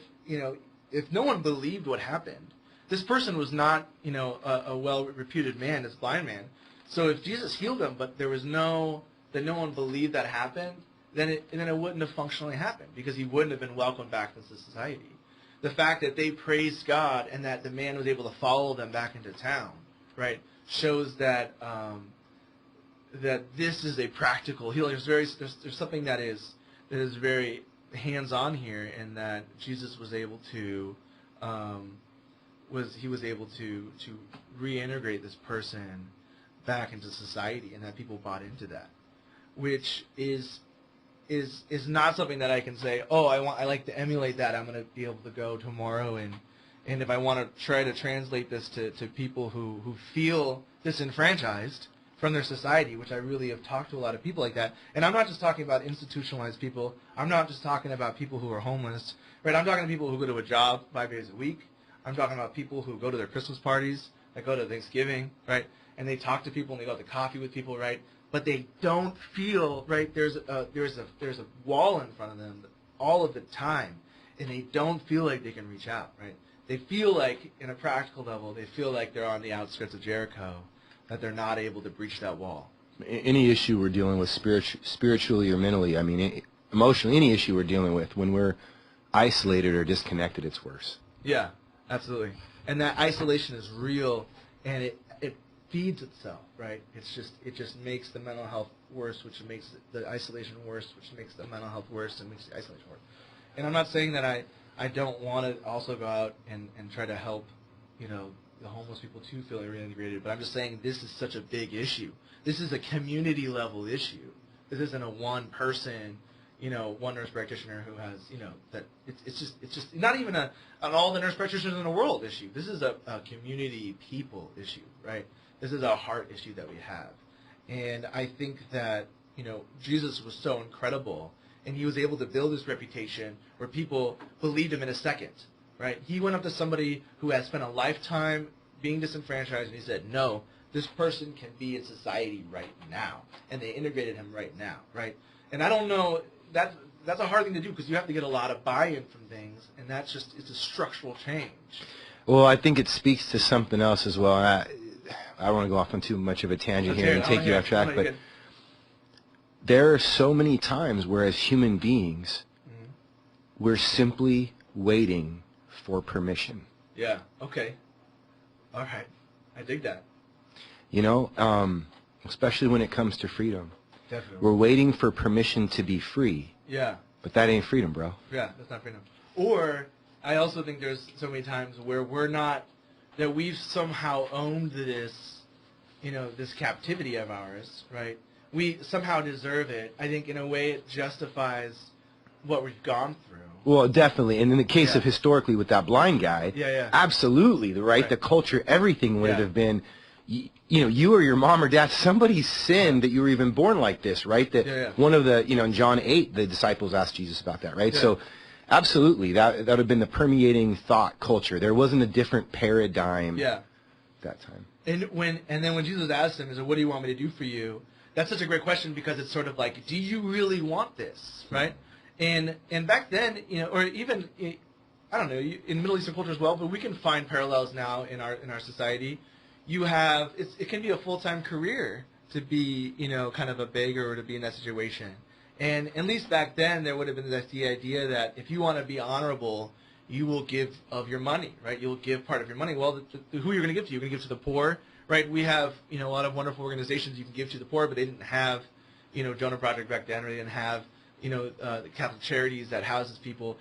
no one believed what happened, this person was not, a well-reputed man, this blind man. So if Jesus healed him, but there was no one believed that happened, then it wouldn't have functionally happened, because he wouldn't have been welcomed back into society. The fact that they praised God and that the man was able to follow them back into town, right, shows that that this is a practical healing. There's something that is very hands-on here, in that Jesus was able to he was able to reintegrate this person back into society, and that people bought into that, which is not something that I can say, oh, I like to emulate that. I'm going to be able to go tomorrow and if I want to try to translate this to people who feel disenfranchised from their society, which I really have talked to a lot of people like that. And I'm not just talking about institutionalized people. I'm not just talking about people who are homeless, right? I'm talking to people who go to a job 5 days a week. I'm talking about people who go to their Christmas parties, that go to Thanksgiving, right? And they talk to people and they go to coffee with people, right? But they don't feel, right? There's a wall in front of them all of the time, and they don't feel like they can reach out, right? They feel like, in a practical level, they feel like they're on the outskirts of Jericho, that they're not able to breach that wall. Any issue we're dealing with spiritually or mentally, I mean, emotionally, any issue we're dealing with, when we're isolated or disconnected, it's worse. Yeah, absolutely. And that isolation is real, and it feeds itself, right? It just makes the mental health worse, which makes the isolation worse, which makes the mental health worse, and makes the isolation worse. And I'm not saying that I don't want to also go out and try to help, the homeless people too feel reintegrated, but I'm just saying this is such a big issue. This is a community level issue. This isn't a one person, one nurse practitioner who has, that it's just not even an all the nurse practitioners in the world issue. This is a community people issue, right? This is a heart issue that we have. And I think that, Jesus was so incredible, and he was able to build this reputation where people believed him in a second, right? He went up to somebody who had spent a lifetime being disenfranchised, and he said, no, this person can be in society right now. And they integrated him right now, right? And I don't know, that's a hard thing to do because you have to get a lot of buy-in from things, and it's a structural change. Well, I think it speaks to something else as well. I don't want to go off on too much of a tangent here and take you off track, but there are so many times where as human beings, we're simply waiting for permission. Yeah, okay. All right. I dig that. Especially when it comes to freedom. Definitely. We're waiting for permission to be free. Yeah. But that ain't freedom, bro. Yeah, that's not freedom. Or I also think there's so many times where that we've somehow owned this, this captivity of ours, right? We somehow deserve it. I think in a way it justifies what we've gone through. Well, definitely. And in the case of historically with that blind guy, absolutely, right? The culture, everything would have been, you or your mom or dad, somebody sinned that you were even born like this, right? That one of the, in John 8, the disciples asked Jesus about that, right? So absolutely, that would have been the permeating thought culture. There wasn't a different paradigm that time. And then when Jesus asked him, he said, what do you want me to do for you? That's such a great question because it's sort of like, do you really want this, right? And back then, or even, I don't know, in Middle Eastern culture as well, but we can find parallels now in our society. You have, it can be a full-time career to be, kind of a beggar or to be in that situation. And at least back then, there would have been the idea that if you want to be honorable, you will give of your money, right? You'll give part of your money. Well, who are you going to give to? You're going to give to the poor, right? We have, a lot of wonderful organizations you can give to the poor, but they didn't have, Jonah Project back then, or they didn't have, the Catholic Charities that houses people,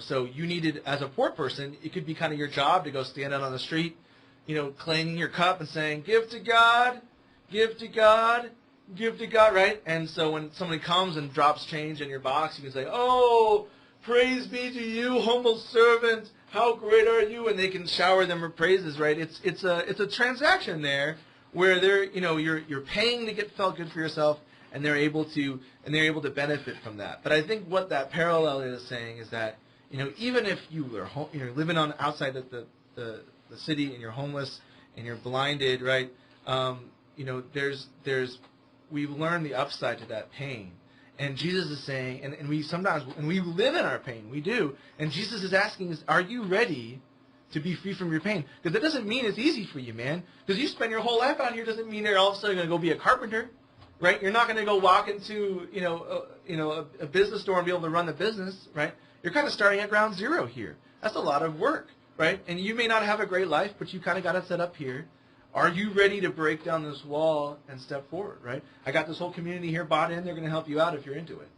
so you needed, as a poor person, it could be kind of your job to go stand out on the street, clanging your cup and saying, give to God, give to God, give to God, right? And so when somebody comes and drops change in your box, you can say, oh, praise be to you, humble servant, how great are you? And they can shower them with praises, right? It's a transaction there where they're, you're paying to get felt good for yourself, and they're able to benefit from that. But I think what that parallel is saying is that, even if you're living on outside the city and you're homeless and you're blinded, right? We've learned the upside to that pain. And Jesus is saying, and we sometimes, and we live in our pain, we do, and Jesus is asking us, are you ready to be free from your pain? Because that doesn't mean it's easy for you, man. Because you spend your whole life out here doesn't mean you're all of a sudden going to go be a carpenter, right? You're not going to go walk into, a business store and be able to run the business, right? You're kind of starting at ground zero here. That's a lot of work, right? And you may not have a great life, but you kind of got it set up here. Are you ready to break down this wall and step forward, right? I got this whole community here bought in. They're going to help you out if you're into it.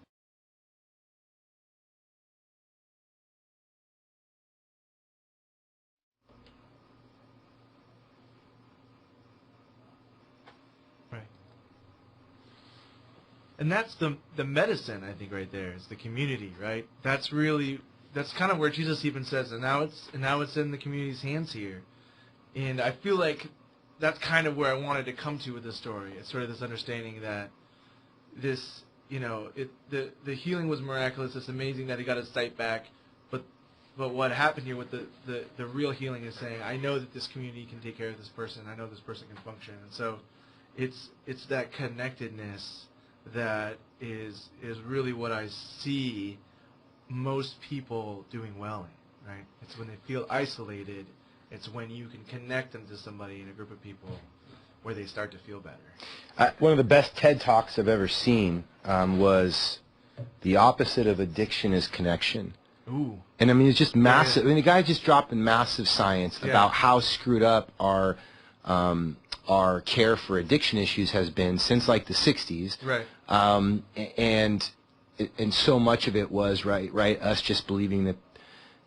And that's the medicine, I think, right there, is the community, right? That's kind of where Jesus even says, and now it's in the community's hands here. And I feel like that's kind of where I wanted to come to with this story. It's sort of this understanding that this, the healing was miraculous. It's amazing that he got his sight back. But what happened here with the real healing is saying, I know that this community can take care of this person. I know this person can function. And so it's that connectedness that is really what I see most people doing well in, right? It's when they feel isolated. It's when you can connect them to somebody in a group of people where they start to feel better. One of the best TED Talks I've ever seen was the opposite of addiction is connection. Ooh. And I mean, it's just massive. I mean, the guy just dropped in massive science about how screwed up our care for addiction issues has been since like the 60s. Right. And so much of it was right us just believing that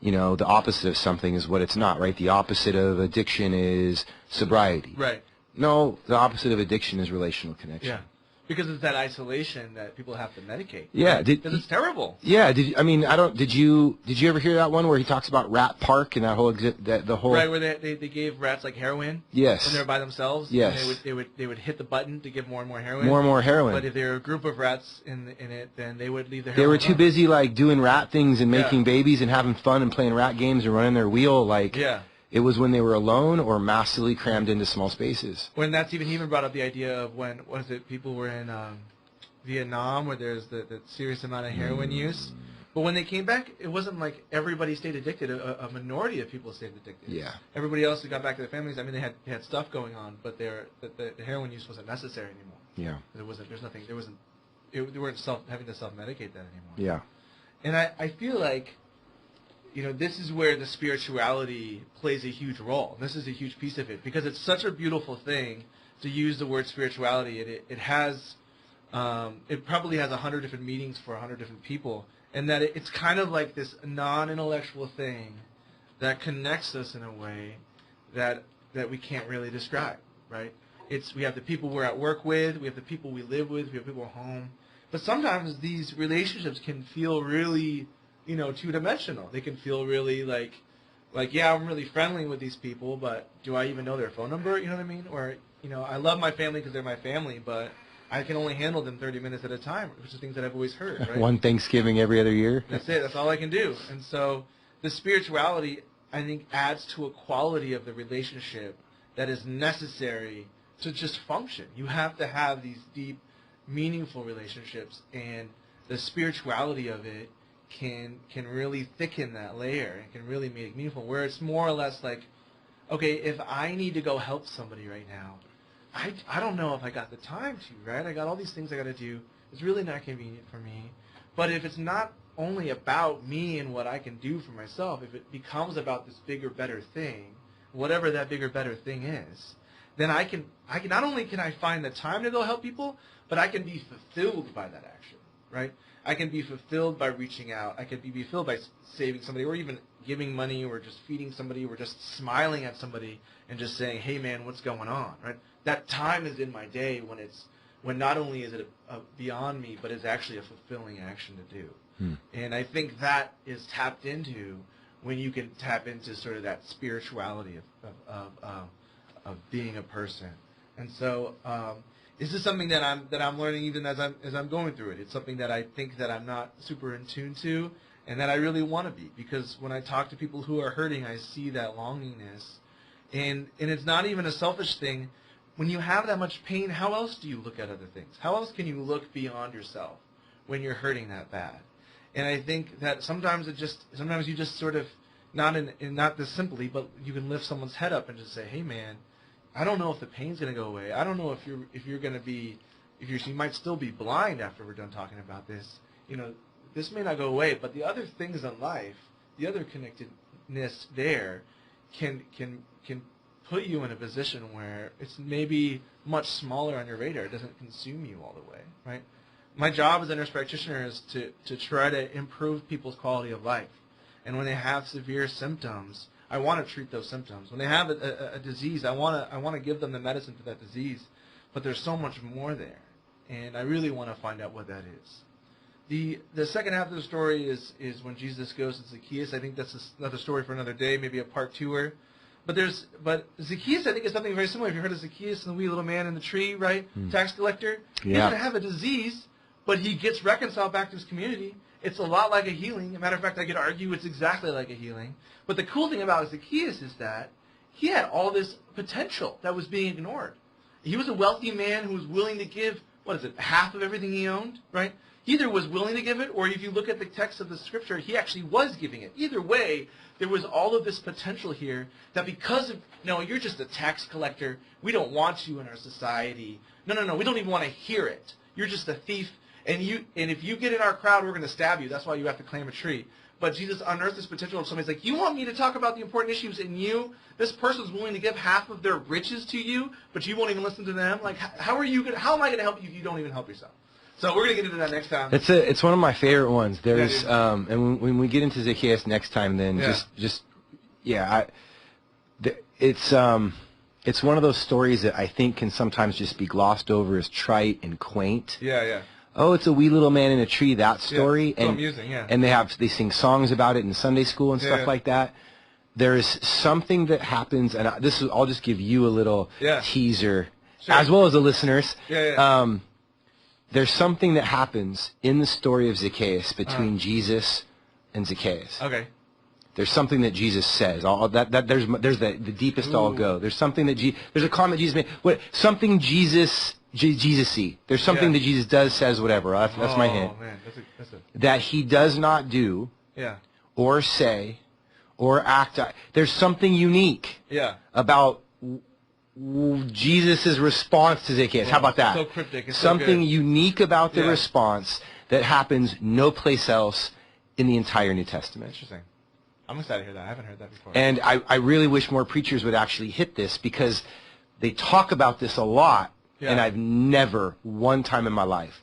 the opposite of something is what it's not, right? The opposite of addiction is sobriety. Right. No, the opposite of addiction is relational connection. Yeah. Because it's that isolation that people have to medicate. Yeah, right? Because it's terrible. Yeah, did you ever hear that one where he talks about Rat Park and that whole right, where they gave rats like heroin? Yes. When they were by themselves? Yes. And they would hit the button to give more and more heroin. More and more heroin. But if there were a group of rats in it, then they would leave the heroin. They were too busy like doing rat things and making babies and having fun and playing rat games and running their wheel It was when they were alone or massively crammed into small spaces. When that's even brought up the idea of when, people were in Vietnam where there's the serious amount of heroin use. But when they came back, it wasn't like everybody stayed addicted. A minority of people stayed addicted. Yeah. Everybody else who got back to their families, I mean, they had stuff going on, but the heroin use wasn't necessary anymore. Yeah. They weren't having to self-medicate that anymore. Yeah. And I feel like, this is where the spirituality plays a huge role. This is a huge piece of it because it's such a beautiful thing to use the word spirituality. It has, it probably has 100 different meanings for 100 different people, and that it's kind of like this non-intellectual thing that connects us in a way that we can't really describe, right? We have the people we're at work with, we have the people we live with, we have people at home, but sometimes these relationships can feel really two-dimensional. They can feel really like, yeah, I'm really friendly with these people, but do I even know their phone number? You know what I mean? Or, I love my family because they're my family, but I can only handle them 30 minutes at a time, which is things that I've always heard, right? One Thanksgiving every other year. That's it. That's all I can do. And so the spirituality, I think, adds to a quality of the relationship that is necessary to just function. You have to have these deep, meaningful relationships, and the spirituality of it can really thicken that layer and can really make it meaningful, where it's more or less like, okay, if I need to go help somebody right now, I don't know if I got the time to, right? I got all these things I got to do. It's really not convenient for me. But if it's not only about me and what I can do for myself, if it becomes about this bigger, better thing, whatever that bigger, better thing is, then I can not only can I find the time to go help people, but I can be fulfilled by that action, right? I can be fulfilled by reaching out. I can be fulfilled by saving somebody, or even giving money, or just feeding somebody, or just smiling at somebody and just saying, "Hey, man, what's going on?" Right? That time is in my day when not only is it beyond me, but it's actually a fulfilling action to do. And I think that is tapped into when you can tap into sort of that spirituality of being a person. And so this is something that I'm learning even as I'm going through it. It's something that I think that I'm not super in tune to, and that I really want to be, because when I talk to people who are hurting, I see that longingness, and it's not even a selfish thing. When you have that much pain, how else do you look at other things? How else can you look beyond yourself when you're hurting that bad? And I think that sometimes you just sort of, not this simply, but you can lift someone's head up and just say, "Hey, man, I don't know if the pain's going to go away. I don't know if you might still be blind after we're done talking about this. This may not go away, but the other things in life, the other connectedness there can put you in a position where it's maybe much smaller on your radar. It doesn't consume you all the way, right? My job as a nurse practitioner is to try to improve people's quality of life. And when they have severe symptoms, I want to treat those symptoms. When they have a disease, I want to give them the medicine for that disease. But there's so much more there. and I really want to find out what that is. The second half of the story is when Jesus goes to Zacchaeus. I think that's another story for another day, maybe a part twoer. But Zacchaeus, I think, is something very similar. If you heard of Zacchaeus and the wee little man in the tree, right? Tax collector. He doesn't have a disease, but he gets reconciled back to his community. It's a lot like a healing. As a matter of fact, I could argue it's exactly like a healing. But the cool thing about Zacchaeus is that he had all this potential that was being ignored. He was a wealthy man who was willing to give, half of everything he owned, right? He either was willing to give it, or if you look at the text of the scripture, he actually was giving it. Either way, there was all of this potential here that because of, no, you're just a tax collector. We don't want you in our society. No, we don't even want to hear it. You're just a thief, and if you get in our crowd, we're going to stab you. That's why you have to claim a tree. But Jesus unearthed this potential of somebody's like, you want me to talk about the important issues, and this person's willing to give half of their riches to you, but you won't even listen to them? Like, how am I going to help you if you don't even help yourself? So we're going to get into that next time. It's one of my favorite ones. There's and when we get into Zacchaeus next time, then it's one of those stories that I think can sometimes just be glossed over as trite and quaint. Yeah. Oh, it's a wee little man in a tree. That story, so amusing, and they sing songs about it in Sunday school and stuff like that. There is something that happens, and I'll just give you a little teaser, as well as the listeners. There's something that happens in the story of Zacchaeus between Jesus and Zacchaeus. Okay. There's something that Jesus says. There's the deepest I'll go. There's something that there's a comment Jesus made. Something Jesus-y. There's something that Jesus does, says, whatever. That's my hint. Oh man, that's that he does not do, or say, or act. There's something unique. About Jesus' response to Zacchaeus. How about that? So cryptic. It's something so unique about the response that happens no place else in the entire New Testament. Interesting. I'm excited to hear that. I haven't heard that before. And I really wish more preachers would actually hit this, because they talk about this a lot, and I've never, one time in my life,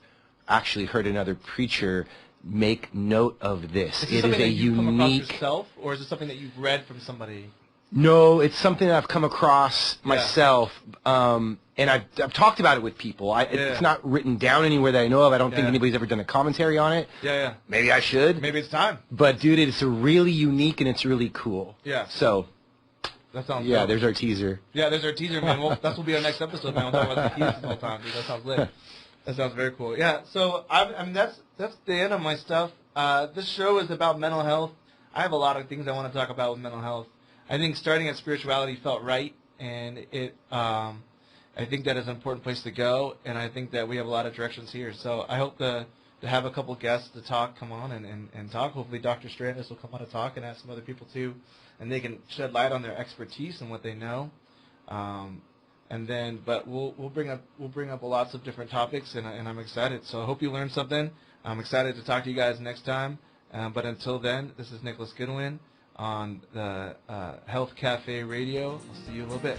actually heard another preacher make note of this. Is it a unique. Come across yourself, or is it something that you've read from somebody? No, it's something that I've come across myself, and I've talked about it with people. It's not written down anywhere that I know of. I don't think anybody's ever done a commentary on it. Maybe I should. Maybe it's time. But dude, it's really unique and it's really cool. So. That sounds cool. There's our teaser. Yeah, there's our teaser, man. Well, that will be our next episode, man. We'll talk about the keys the whole time, dude. That sounds lit. That sounds very cool. Yeah. So I mean that's the end of my stuff. This show is about mental health. I have a lot of things I want to talk about with mental health. I think starting at spirituality felt right, and I think that is an important place to go, and I think that we have a lot of directions here. So I hope to have a couple guests to come on and talk. Hopefully Dr. Strandis will come on to talk, and ask some other people too, and they can shed light on their expertise and what they know. But we'll bring up lots of different topics, and I'm excited. So I hope you learned something. I'm excited to talk to you guys next time. But until then, this is Nicholas Goodwin on the Health Café Radio. I'll see you in a little bit.